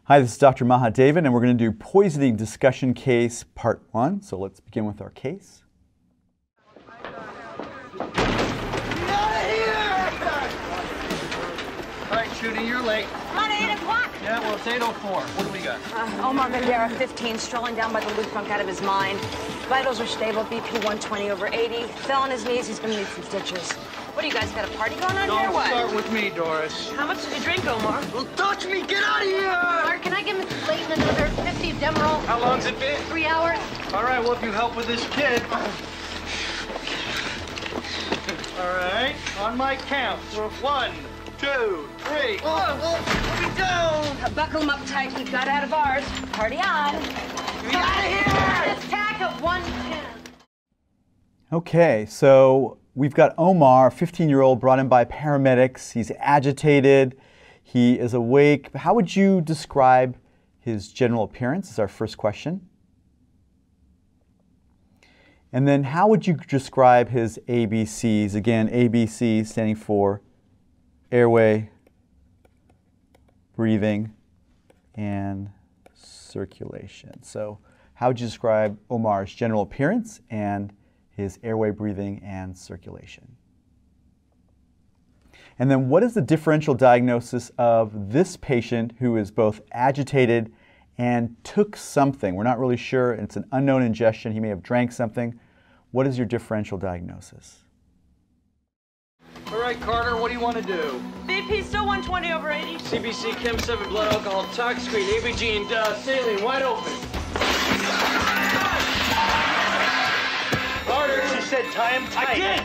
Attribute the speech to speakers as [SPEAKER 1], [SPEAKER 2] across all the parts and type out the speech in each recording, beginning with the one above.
[SPEAKER 1] Hi, this is Dr. Mahadevan, and we're going to do poisoning discussion case part 1. So let's begin with our case.
[SPEAKER 2] Get out of here! All right, Shooty, you're late.
[SPEAKER 3] Come on, 8 o'clock.
[SPEAKER 2] Yeah, well, it's 8:04. What do we got?
[SPEAKER 3] Omar Bandera, 15, strolling down by the loop drunk out of his mind. Vitals are stable, BP 120/80. Fell on his knees, he's gonna need some stitches. What do you guys got, a party going on here or
[SPEAKER 2] Don't
[SPEAKER 3] what?
[SPEAKER 2] start with me, Doris.
[SPEAKER 3] How much did you drink, Omar?
[SPEAKER 2] Don't touch me! Get out of here!
[SPEAKER 3] Mark, can I give Mrs. Layton another 50 of Demerol?
[SPEAKER 2] How long's it been?
[SPEAKER 3] 3 hours.
[SPEAKER 2] All right, well, if you help with this kid. All right, on my count. 1, 2, 3. Whoa, let me down!
[SPEAKER 3] Buckle him up tight, he got out of ours. Party on.
[SPEAKER 2] Get out of here!
[SPEAKER 3] This tack at 110.
[SPEAKER 1] Okay, so we've got Omar, a 15-year-old, brought in by paramedics. He's agitated. He is awake. How would you describe his general appearance is our first question. And then how would you describe his ABCs? Again, ABC standing for airway, breathing, and circulation. So how would you describe Omar's general appearance and his airway, breathing, and circulation? And then what is the differential diagnosis of this patient who is both agitated and took something? We're not really sure. It's an unknown ingestion. He may have drank something. What is your differential diagnosis?
[SPEAKER 2] All right, Carter, what do you want to do?
[SPEAKER 3] BP still 120/80.
[SPEAKER 2] CBC, Chem 7, blood alcohol, tox screen, ABG, and saline, wide open. Carter, she said tie him tight. I did!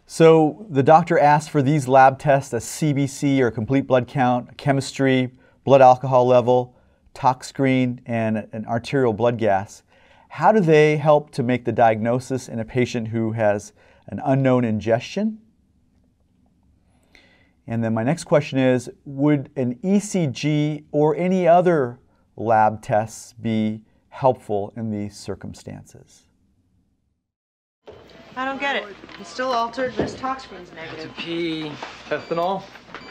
[SPEAKER 1] So the doctor asked for these lab tests, a CBC or a complete blood count, a chemistry, blood alcohol level, tox screen, and an arterial blood gas. How do they help to make the diagnosis in a patient who has an unknown ingestion? And then my next question is, would an ECG or any other lab tests be helpful in these circumstances?
[SPEAKER 4] I don't get it. He's still altered, but his tox screen's negative.
[SPEAKER 2] It's a P. Ethanol.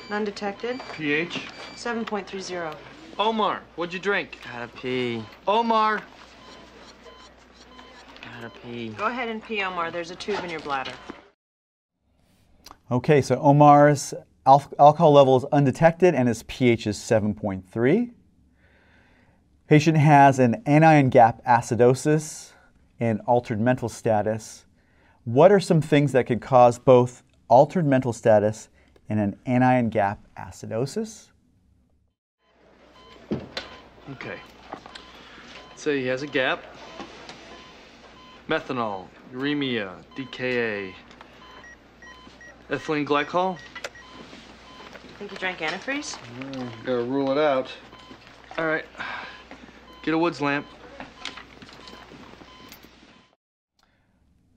[SPEAKER 4] None detected.
[SPEAKER 2] pH.
[SPEAKER 4] 7.30.
[SPEAKER 2] Omar, what'd you drink?
[SPEAKER 5] Gotta pee.
[SPEAKER 2] Omar.
[SPEAKER 5] Gotta pee.
[SPEAKER 4] Go ahead and pee, Omar. There's a tube in your bladder.
[SPEAKER 1] Okay, so Omar's alcohol level is undetected and his pH is 7.3. Patient has an anion gap acidosis and altered mental status. What are some things that could cause both altered mental status and an anion gap acidosis?
[SPEAKER 6] Okay. Let's say he has a gap. Methanol, uremia, DKA, ethylene glycol.
[SPEAKER 4] Think you drank antifreeze?
[SPEAKER 2] Gotta rule it out.
[SPEAKER 6] All right. Get a Woods lamp.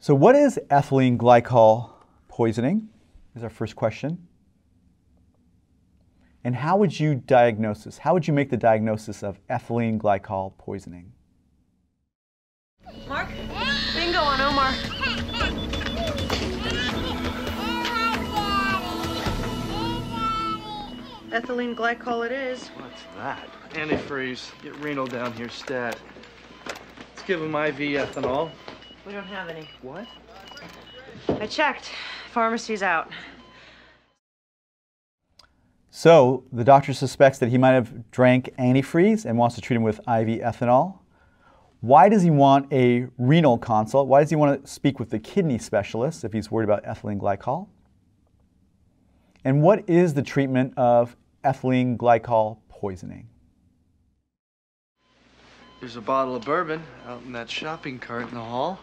[SPEAKER 1] So what is ethylene glycol poisoning is our first question. And how would you diagnose this? How would you make the diagnosis of ethylene glycol poisoning?
[SPEAKER 4] Mark? Bingo on Omar. Ethylene glycol it is.
[SPEAKER 6] What's that? Antifreeze. Get renal down here stat. Let's give him IV ethanol.
[SPEAKER 4] We don't have any.
[SPEAKER 6] What?
[SPEAKER 4] I checked. Pharmacy's out.
[SPEAKER 1] So the doctor suspects that he might have drank antifreeze and wants to treat him with IV ethanol. Why does he want a renal consult? Why does he want to speak with the kidney specialist if he's worried about ethylene glycol? And what is the treatment of ethylene glycol poisoning?
[SPEAKER 6] There's a bottle of bourbon out in that shopping cart in the hall.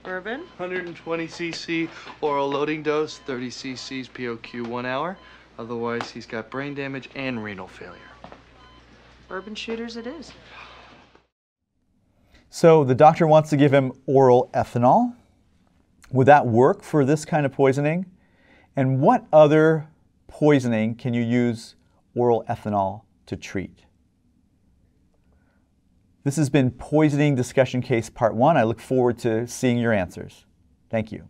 [SPEAKER 4] Bourbon?
[SPEAKER 6] 120 cc oral loading dose, 30 cc's POQ 1 hour. Otherwise, he's got brain damage and renal failure.
[SPEAKER 4] Bourbon shooters it is.
[SPEAKER 1] So the doctor wants to give him oral ethanol. Would that work for this kind of poisoning? And what other poisoning can you use oral ethanol to treat? This has been Poisoning Discussion Case Part 1. I look forward to seeing your answers. Thank you.